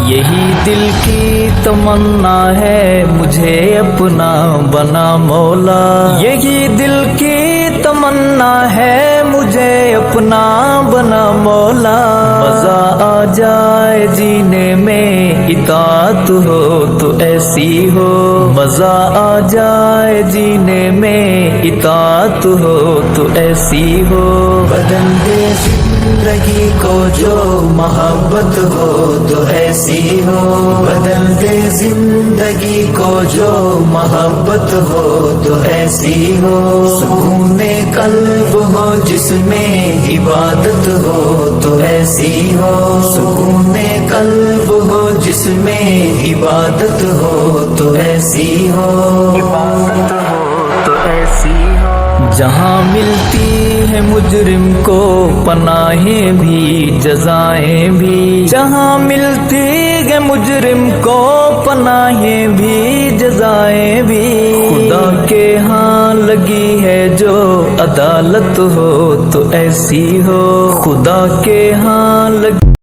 یہی دل کی تمنا ہے مجھے اپنا بنا مولا، یہی دل کی تمنا ہے مجھے اپنا بنا مولا، مزہ آ جائے جینے میں اطاعت ہو تو ایسی ہو، مزہ آ جائے جینے میں اطاعت ہو تو ایسی ہو، بدل دے زندگی کو جو محبت ہو تو ایسی ہو، بدل دے زندگی کو جو محبت ہو تو ایسی ہو، سکون قلب ہو جس میں عبادت ہو تو ایسی ہو، سکون قلب ہو جس میں عبادت ہو تو ایسی ہو، عبادت ہو تو ایسی ہو، جہاں ملتی ہے مجرم کو پناہیں بھی جزائیں بھی، جہاں ملتی ہے مجرم کو پناہیں بھی جزائیں بھی، خدا کے ہاں لگی ہے جو عدالت ہو تو ایسی ہو، خدا کے ہاں لگی